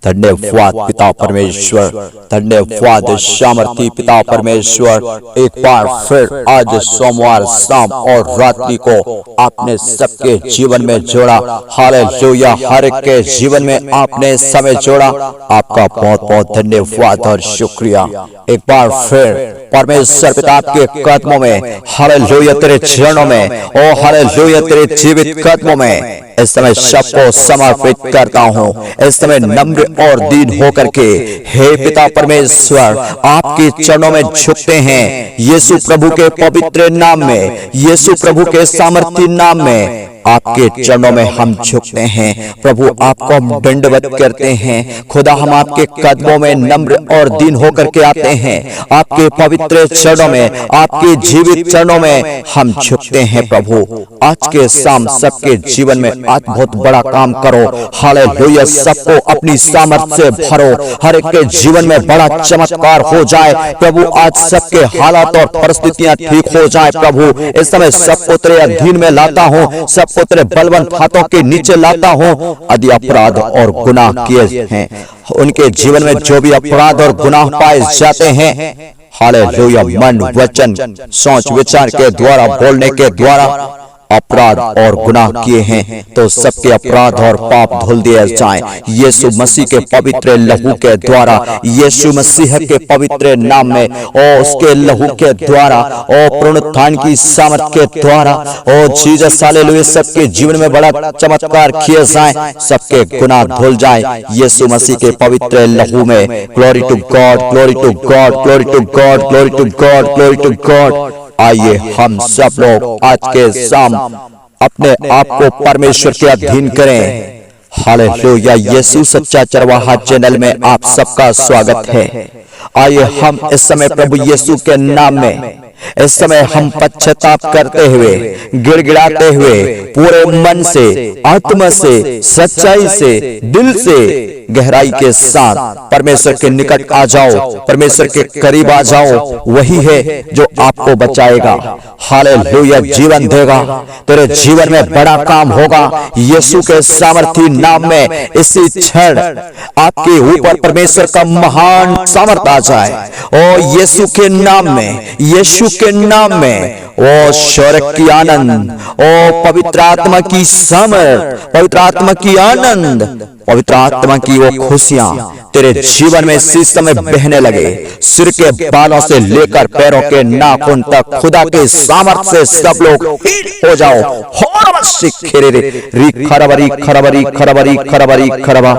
धन्यवाद पिता परमेश्वर, धन्यवाद सामर्थी पिता परमेश्वर। एक बार फिर आज सोमवार शाम और रात्रि को आपने सबके जीवन में जोड़ा। हालेलुया, हर एक के जीवन में आपने समय जोड़ा। आपका बहुत बहुत धन्यवाद और शुक्रिया। एक बार फिर परमेश्वर पिता के कदमों में, हालेलुया तेरे चरणों में, ओ हालेलुया तेरे जीवित कदमों में इस समय सबको समर्पित करता हूँ। इस समय नम्र और दीन होकर के हे पिता परमेश्वर आपके चरणों में झुकते हैं। यीशु प्रभु के पवित्र नाम में, यीशु प्रभु के सामर्थी नाम में आपके चरणों में हम झुकते हैं। प्रभु आपको हम दंडवत करते हैं। खुदा हम आपके कदमों में नम्र और दीन होकर के आते हैं। आपके पवित्र चरणों में, आपके जीवित चरणों में हम झुकते हैं। प्रभु आज के शाम सबके जीवन में आज बहुत बड़ा काम करो। हालेलुया, सबको अपनी सामर्थ से भरो। हर एक के जीवन में बड़ा चमत्कार हो जाए। प्रभु आज सबके हालात और परिस्थितियां ठीक हो जाए। प्रभु इस समय सबको तेरे अधीन में लाता हूँ, सबको तेरे बलवंत हाथों के नीचे लाता हूँ। यदि अपराध और गुनाह किए हैं उनके जीवन में, जो भी अपराध और गुनाह पाए जाते हैं, हालेलुया मन वचन सोच विचार के द्वारा, बोलने के द्वारा अपराध और गुनाह किए हैं, तो सबके अपराध और पाप धुल दिए जाएं यीशु मसीह के पवित्र लहू के द्वारा, यीशु मसीह के पवित्र नाम में, और उसके लहू के द्वारा, और पुनरुत्थान की सामर्थ के द्वारा, और जीसस हालेलुया सबके जीवन में बड़ा चमत्कार किए जाएं, सबके गुनाह धुल जाएं यीशु मसीह के पवित्र लहू में। Glory to God, glory to God, glory to God, glory to God, glory to God. आइए हम सब लोग आज के शाम अपने आप को परमेश्वर के अधीन करें। हालेलुया, यीशु सच्चा चरवाहा चैनल में आप सबका स्वागत है। आइए हम इस समय प्रभु यीशु के नाम में, इस समय हम पश्चाताप करते हुए, गिड़गिड़ाते हुए, पूरे मन से, आत्मा से, सच्चाई से, दिल से, गहराई के साथ परमेश्वर के निकट आ जाओ, परमेश्वर के करीब आ जाओ। वही है जो आपको बचाएगा, हालेलुया जीवन देगा। तेरे जीवन में बड़ा काम होगा यीशु के सामर्थी नाम में। इसी क्षण आपके ऊपर परमेश्वर का महान सामर्थ आ जाए, और यीशु के नाम में, यीशु के नाम में, ओ स्वर्ग की आनंद, ओ पवित्र आत्मा की सामर्थ, पवित्र आत्मा की आनंद, पवित्र आत्मा की वो खुशियां तेरे जीवन में इसी समय बहने लगे। सिर के बालों से लेकर पैरों के नाखून तक खुदा के सामर्थ से सब लोग हो जाओ। खरबरी खरबरी खरबरी खरबरी खरबा,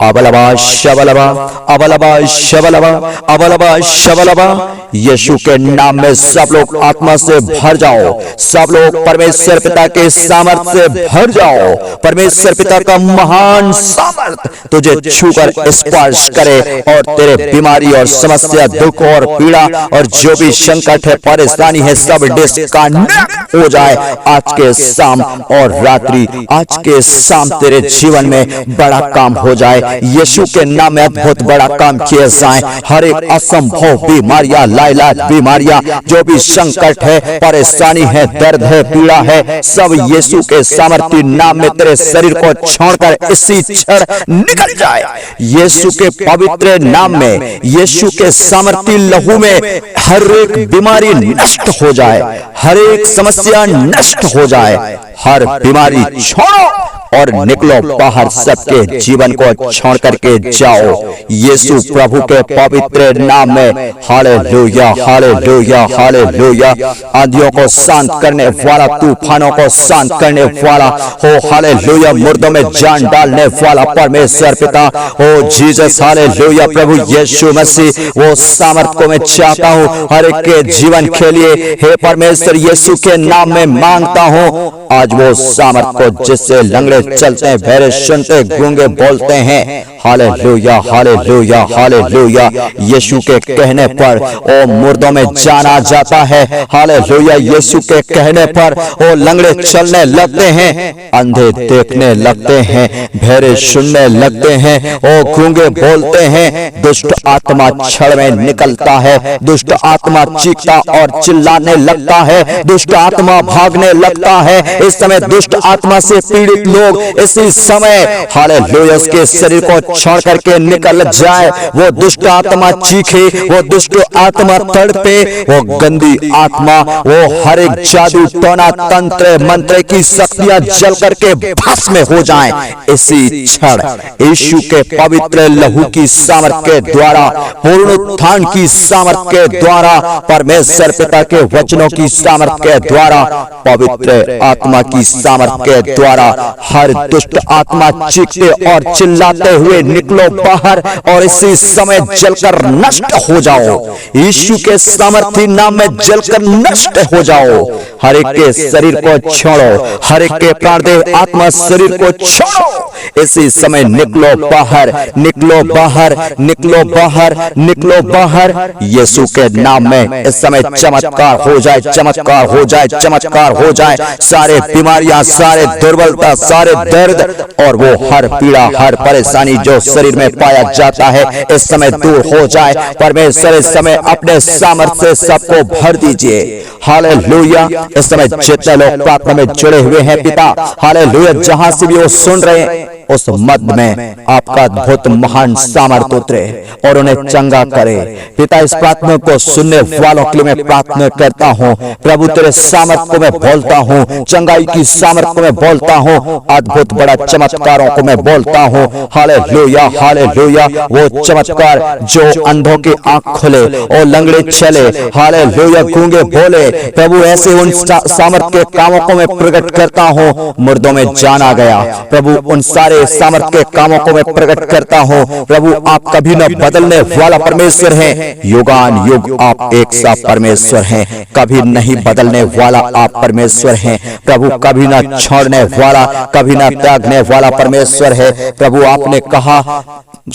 अबलबा शबलबा, अबलबा शबलबा, अबलबा शबलबा। यीशु के नाम में सब लोग आत्मा से भर जाओ, सब लोग परमेश्वर पिता के सामर्थ से भर जाओ। परमेश्वर पिता का महान सामर्थ तुझे छूकर स्पर्श करे, और तेरे बीमारी और समस्या, दुख और पीड़ा और जो भी संकट है, परेशानी है, सब डिस्कनेक्ट हो जाए आज के शाम और रात्रि। आज के शाम तेरे जीवन में बड़ा काम हो जाए। यीशु के नाम में अद्भुत बड़ा काम किए जाए। हर एक असंभव बीमारियां, लाइलाज बीमारियां, जो भी संकट है, परेशानी है, दर्द है, पीड़ा है, सब यीशु के सामर्थी नाम में तेरे शरीर को छोड़कर इसी क्षण निकल जाए। यीशु के पवित्र नाम में, यीशु के सामर्थी लहू में हर एक बीमारी नष्ट हो जाए, हर एक समस्या नष्ट हो जाए। हर बीमारी छोड़ो और निकलो बाहर, सबके जीवन को छोड़ करके जाओ यीशु प्रभु के पवित्र नाम में। Hallelujah, hallelujah, hallelujah. आंधियों को शांत करने वाला, तूफानों को शांत करने वाला हो, हालेलुया। मुर्दों में जान डालने वाला परमेश्वर पिता हो जीसस, हालेलुया। प्रभु यीशु मसीह, वो सामर्थ को मैं चाहता हूँ हर एक के जीवन के लिए। हे परमेश्वर, यीशु के नाम में मांगता हूँ आज वो सामर्थ को, जिससे लंगड़े चलते हैं, बहरे सुनते, गूंगे बोलते हैं। Hallelujah, hallelujah, hallelujah. यीशु के कहने पर ओ मुर्दों में जान आ जाता है। हालेलुया, यीशु के कहने पर ओ लंगड़े चलने लगते हैं, अंधे देखने लगते हैं, बहरे सुनने लगते हैं, ओ गूंगे बोलते हैं। दुष्ट आत्मा छड़ में निकलता है, दुष्ट आत्मा चीखता और चिल्लाने लगता है, दुष्ट आत्मा भागने लगता है। इस समय दुष्ट आत्मा से पीड़ित लोग लोग इसी समय हालेलुया उसके शरीर को छोड़ करके निकल जाए। वो दुष्ट आत्मा चीखे, वो दुष्ट आत्मा तड़पे, वो गंदी आत्मा, वो हर एक जादू टोना तंत्र मंत्र की शक्तियां जल करके भस्म हो जाएं। इसी क्षण यीशु के पवित्र लहू की सामर्थ के द्वारा, पुनरुत्थान की सामर्थ के द्वारा, परमेश्वर पिता के वचनों की सामर्थ के द्वारा, पवित्र आत्मा की सामर्थ के द्वारा हर दुष्ट आत्मा चीखते और चिल्लाते हुए निकलो बाहर और इसी समय जलकर नष्ट हो जाओ। यीशु के सामर्थी नाम में जलकर नष्ट हो जाओ। हर एक के शरीर को छोड़ो, हर एक के प्राणदेह आत्मा शरीर को छोड़ो। इसी समय निकलो बाहर, निकलो बाहर, निकलो बाहर, निकलो बाहर। यीशु के नाम में इस समय चमत्कार हो जाए, चमत्कार हो जाए, चमत्कार हो जाए। सारे बीमारियां, सारे दुर्बलता, सारे दर्द और वो हर पीड़ा, हर परेशानी जो शरीर में पाया जाता है इस समय दूर हो जाए। परमेश्वर इस समय अपने सामर्थ्य से सबको भर दीजिए। हालेलुया। इस समय जितने लोग प्रार्थना में जुड़े हुए हैं पिता, हालेलुया, जहां से भी वो सुन रहे हैं उस मध्य में आपका अद्भुत महान सामर्थ उतरे और उन्हें चंगा करे। पिता इस प्रार्थना को सुनने वालों के लिए मैं प्रार्थना करता हूँ प्रभु, तेरे सामर्थ को मैं बोलता हूँ, चंगाई की सामर्थ को मैं बोलता हूँ, अद्भुत बड़ा चमत्कारों को मैं बोलता हूँ। Hallelujah, hallelujah. वो चमत्कार जो अंधों की आंख खुले और लंगड़े चले, हालेलुया, गूंगे बोले, प्रभु ऐसे उन सामर्थ के कामों को मैं प्रकट करता हूँ। मुर्दों में जान आ गया प्रभु, उन सारे सामर्थ के कामों को मैं प्रकट करता हूँ। प्रभु आप कभी न बदलने वाला परमेश्वर हैं, युगान युग आप एक सा परमेश्वर हैं, कभी नहीं बदलने वाला आप परमेश्वर हैं। प्रभु कभी न छोड़ने वाला, कभी न त्यागने वाला परमेश्वर है। प्रभु आपने कहा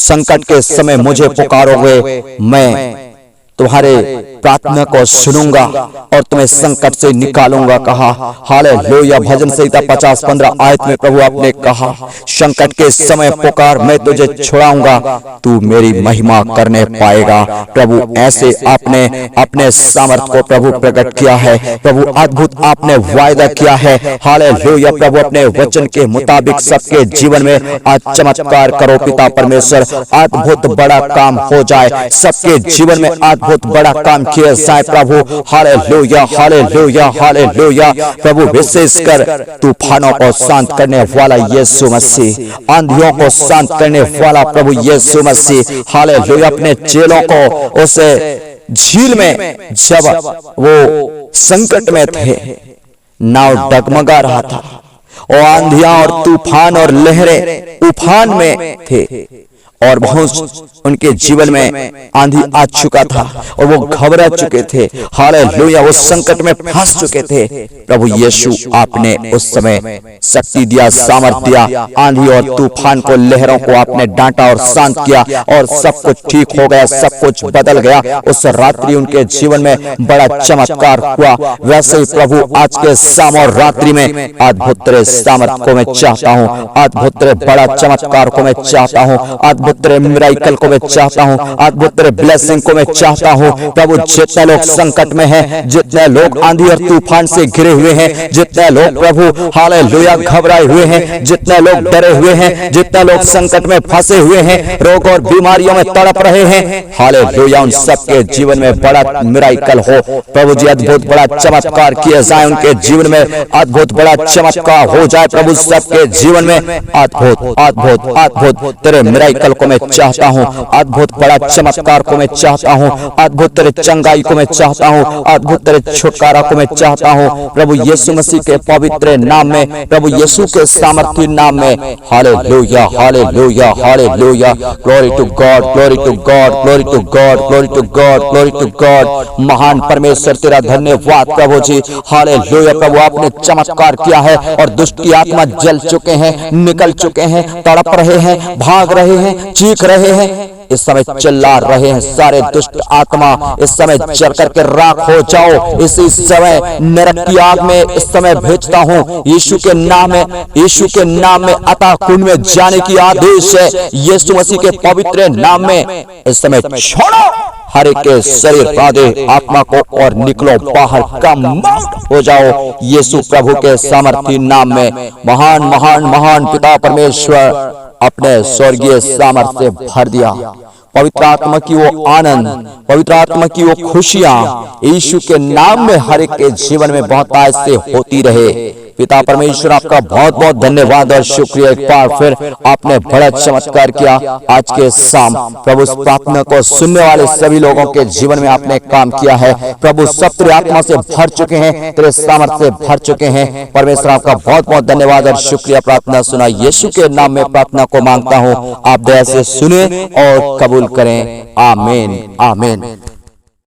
संकट के समय मुझे पुकारोगे, मैं तुम्हारे प्रार्थना को सुनूंगा और तुम्हें संकट से निकालूंगा कहा। हालेलुया। भजन संहिता 50:15 आयत में प्रभु आपने कहा संकट के समय पुकार, मैं तुझे छुड़ाऊंगा, तू मेरी महिमा करने पाएगा। प्रभु ऐसे आपने अपने सामर्थ को प्रभु प्रकट किया है। प्रभु अद्भुत आपने वायदा किया है। हालेलुया। प्रभु अपने वचन के मुताबिक सबके जीवन में आज चमत्कार करो पिता परमेश्वर, अद्भुत बड़ा काम हो जाए, सबके जीवन में अद्भुत बड़ा काम किया जाए प्रभु। Hallelujah, hallelujah, hallelujah. प्रभु विशेषकर तूफानों को शांत करने वाला यीशु मसीह, आंधियों को शांत करने वाला प्रभु यीशु मसीह, हालेलुया। अपने चेलों को उस झील में जब वो संकट में थे, नाव डगमगा रहा था और आंधियां और तूफान और लहरें उफान में थे और बहुत उनके जीवन में आंधी आ चुका था और वो घबरा चुके थे। हालेलुया। वो संकट में फंस चुके थे। प्रभु यीशु आपने उस समय शक्ति दिया, सामर्थ दिया, आंधी और तूफान को, लहरों को आपने डांटा और शांत किया और सब कुछ ठीक हो गया, सब कुछ बदल गया। उस रात्रि उनके जीवन में बड़ा चमत्कार हुआ। वैसे ही प्रभु आज के शाम और रात्रि में अद्भुत तेरे सामर्थ को मैं चाहता हूँ, अद्भुत तेरे बड़ा चमत्कार को मैं चाहता हूँ, अद्भुत तेरे मिराकल को मैं चाहता हूँ, अद्भुत तेरे ब्लेसिंग को मैं चाहता हूँ। प्रभु जितने लोग संकट में हैं, जितने लोग आंधी और तूफान से घिरे हुए हैं, जितने लोग प्रभु हालेलुया घबराए हुए हैं, जितने लोग डरे हुए हैं, जितने लोग संकट में फंसे हुए हैं, रोग और बीमारियों में तड़प रहे हैं, हालेलुया, उन सबके जीवन में बड़ा मिराकल हो प्रभु जी। अद्भुत बड़ा चमत्कार किया जाए उनके जीवन में, अद्भुत बड़ा चमत्कार हो जाए प्रभु सबके जीवन में। अद्भुत अद्भुत अद्भुत तेरे मिराकल को मैं चाहता हूँ, अद्भुत बड़ा चमत्कार को मैं चाहता हूँ, अद्भुत तेरे चंगाई को मैं चाहता हूँ, अद्भुत तेरे छुटकारा को मैं चाहता हूँ प्रभु यीशु मसीह के पवित्र नाम में, प्रभु यीशु के सामर्थी नाम में। Hallelujah, hallelujah, hallelujah. Glory to God, glory to God, glory to God, glory to God, glory to God. महान परमेश्वर तेरा धन्यवाद प्रभु जी। हालेलुया। प्रभु आपने चमत्कार किया है और दुष्ट की आत्मा जल चुके हैं, निकल चुके हैं, तड़प रहे हैं, भाग रहे हैं, चीख रहे हैं, इस समय चिल्ला रहे हैं। सारे दुष्ट आत्मा इस समय जल करके राख हो जाओ। इसी समय नरक की आग में इस समय भेजता हूँ यीशु के नाम में, यीशु के नाम में अतः कुंड में जाने की आदेश है यीशु मसीह के पवित्र नाम में। इस समय छोड़ो हर एक के शरीर बांधे आत्मा को और निकलो बाहर, कम आउट हो जाओ यीशु प्रभु के सामर्थी नाम में। महान महान महान पिता परमेश्वर अपने स्वर्गीय सामर्थ्य से भर दिया। पवित्र आत्मा की वो आनंद, पवित्र आत्मा की वो खुशियां यीशु के नाम में हर एक के जीवन में बहुतायत से होती रहे। पिता परमेश्वर आपका बहुत बहुत धन्यवाद और शुक्रिया, एक बार फिर आपने बड़ा चमत्कार किया आज के शाम। प्रभु इस प्रार्थना को सुनने वाले सभी लोगों के जीवन में आपने काम किया है। प्रभु सब तेरे आत्मा से भर चुके हैं, तेरे सामर्थ्य से भर चुके हैं। परमेश्वर आपका बहुत बहुत धन्यवाद और शुक्रिया। प्रार्थना सुना यीशु के नाम में प्रार्थना को मांगता हूँ, आप दया से सुने और कबूल करें। आमीन आमीन।